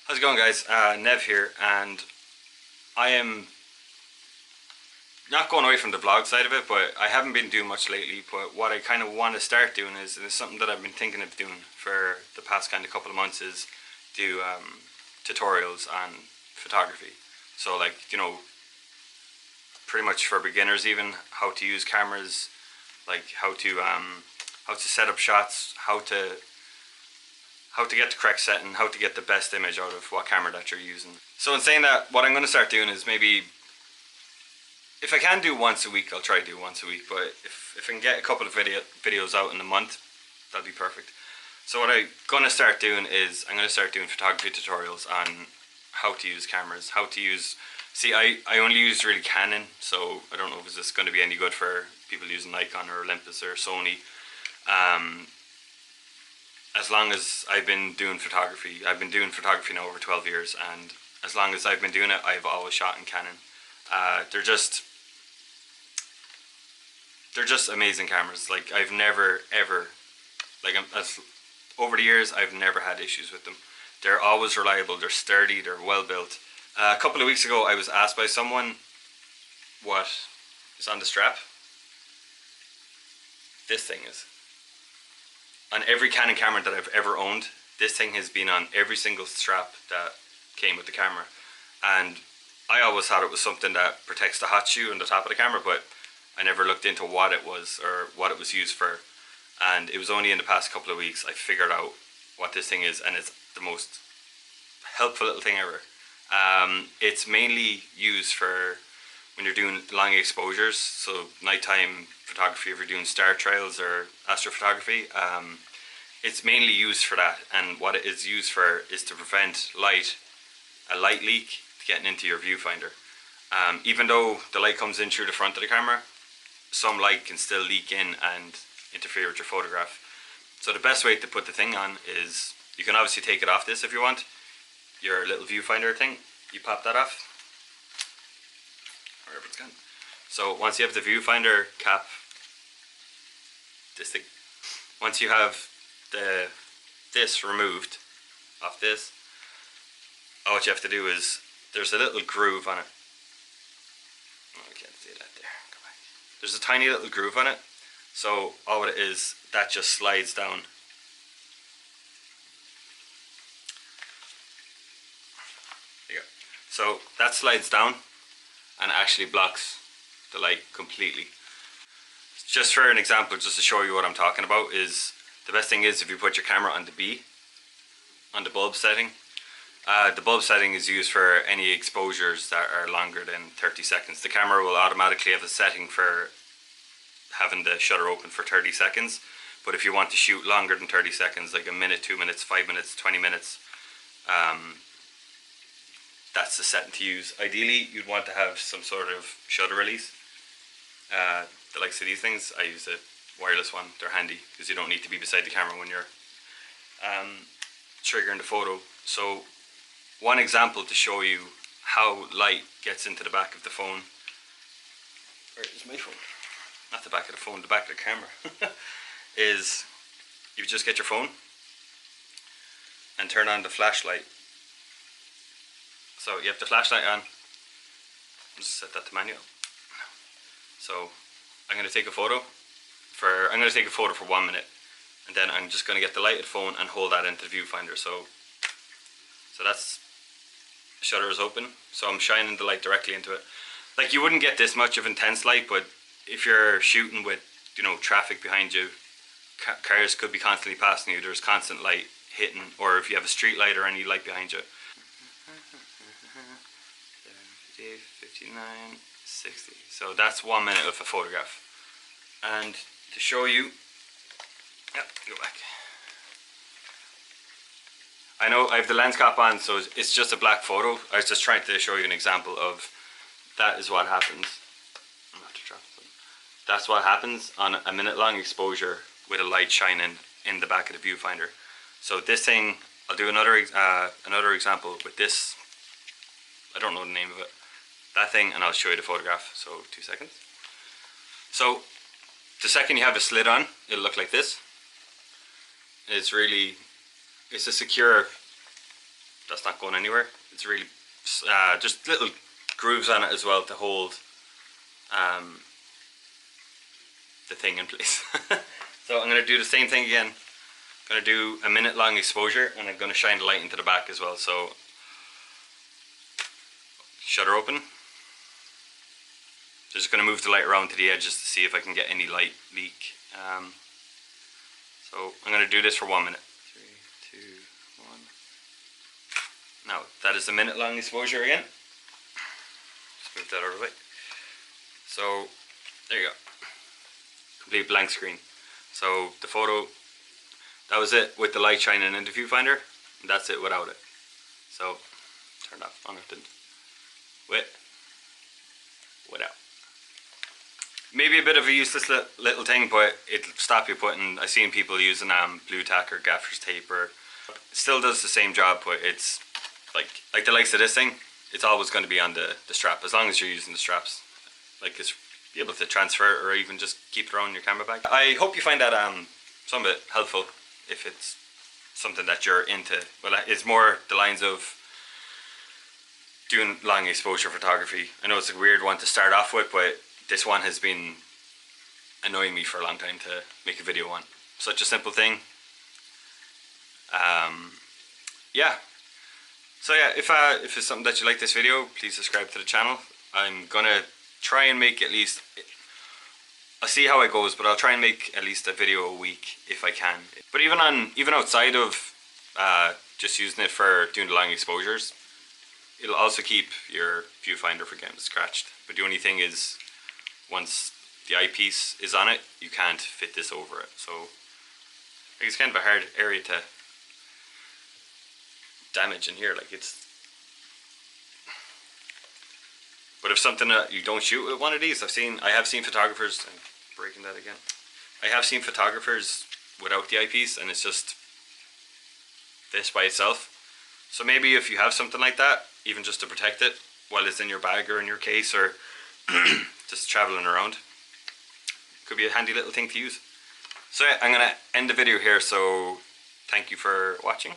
How's it going, guys? Nev here, and I am not going away from the vlog side of it, but I haven't been doing much lately. But what I kind of want to start doing is something that I've been thinking of doing for the past kind of couple of months is do tutorials on photography. So, like, pretty much for beginners, even how to use cameras, like how to set up shots, how to get the correct setting, how to get the best image out of what camera that you're using. So in saying that, what I'm going to start doing is maybe, if I can do once a week, I'll try to do once a week, but if I can get a couple of videos out in a month, that'll be perfect. So what I'm going to start doing is, I'm going to start doing photography tutorials on how to use cameras, how to use, I only use really Canon, so I don't know if this is going to be any good for people using Nikon or Olympus or Sony. As long as I've been doing photography, now over 12 years, and as long as I've been doing it, I've always shot in Canon. They're just amazing cameras. Like, I've never ever, over the years, I've never had issues with them. They're always reliable, they're sturdy, they're well built. A couple of weeks ago, I was asked by someone what is on the strap. This thing is. On every Canon camera that I've ever owned, this thing has been on every single strap that came with the camera. And I always thought it was something that protects the hot shoe on the top of the camera, but I never looked into what it was or what it was used for. And it was only in the past couple of weeks I figured out what this thing is, and it's the most helpful little thing ever. It's mainly used for when you're doing long exposures, so nighttime photography, if you're doing star trails or astrophotography. It's mainly used for that, and what it is used for is to prevent a light leak getting into your viewfinder. Even though the light comes in through the front of the camera, some light can still leak in and interfere with your photograph. So the best way to put the thing on is, you can obviously take it off this if you want, your little viewfinder thing, you pop that off, wherever it's gone. So once you have the viewfinder cap, this thing, once you have this removed off this, all what you have to do is, there's a little groove on it. Oh, I can't see that there. Go back. There's a tiny little groove on it. So all it is, that just slides down. There you go. So that slides down and actually blocks the light completely. Just for an example, just to show you what I'm talking about, is the best thing is if you put your camera on the B, on the bulb setting. The bulb setting is used for any exposures that are longer than 30 seconds. The camera will automatically have a setting for having the shutter open for 30 seconds. But if you want to shoot longer than 30 seconds, like a minute, 2 minutes, 5 minutes, 20 minutes, that's the setting to use. Ideally, you'd want to have some sort of shutter release. The likes of these things, I use a wireless one. They're handy because you don't need to be beside the camera when you're triggering the photo. So one example to show you how light gets into the back of the phone. Where is my phone? Not the back of the phone, the back of the camera. Is you just get your phone and turn on the flashlight. So you have the flashlight on. Just set that to manual. So I'm going to take a photo for 1 minute, and then I'm just going to get the light of the phone and hold that into the viewfinder. So that's, the shutter is open, so I'm shining the light directly into it. Like, you wouldn't get this much of intense light, but if you're shooting with, traffic behind you, cars could be constantly passing you, there's constant light hitting, or if you have a street light or any light behind you. 70, 59, 60. So that's 1 minute of a photograph. And to show you, go back. I know I have the lens cap on, so it's just a black photo. I was just trying to show you an example of that is what happens. That's what happens on a minute long exposure with a light shining in the back of the viewfinder. So this thing, I'll do another example with this. I don't know the name of it. That thing, and I'll show you the photograph. So 2 seconds. So the second you have a slit on, it'll look like this. It's a secure that's not going anywhere. It's really just little grooves on it as well to hold the thing in place. So I'm going to do the same thing again. I'm going to do a minute long exposure, and I'm going to shine the light into the back as well. So shutter open. Just going to move the light around to the edges to see if I can get any light leak. So I'm going to do this for 1 minute. 3, 2, 1. Now that is a minute long exposure again. Just move that out of the way. So there you go. Complete blank screen. So the photo, that was it with the light shining into the viewfinder. And that's it without it. So turn that on it. Without. Maybe a bit of a useless little thing, but it'll stop you putting. I've seen people using blue tack or gaffer's tape, or it still does the same job, but it's like the likes of this thing. It's always going to be on the strap as long as you're using the straps. Like it's be able to transfer it, or even just keep it around your camera bag. I hope you find that some of it helpful if it's something that you're into. Well, it's more the lines of doing long exposure photography. I know it's a weird one to start off with, but this one has been annoying me for a long time to make a video on. Such a simple thing. Yeah. So yeah, if it's something that you like this video, please subscribe to the channel. I'm gonna try and make at least, I'll see how it goes, but I'll try and make at least a video a week if I can. But even outside of just using it for doing the long exposures, it'll also keep your viewfinder from getting scratched. But the only thing is, once the eyepiece is on it, you can't fit this over it. So it's kind of a hard area to damage in here. Like it's. But if something that you don't shoot with one of these, I have seen photographers. I'm breaking that again. I have seen photographers without the eyepiece, and it's just this by itself. So maybe if you have something like that, even just to protect it while it's in your bag or in your case, or just traveling around, could be a handy little thing to use. So yeah, I'm gonna end the video here. So thank you for watching.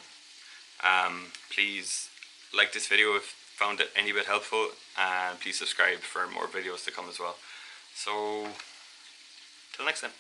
Please like this video if you found it any bit helpful, and please subscribe for more videos to come as well. So till next time.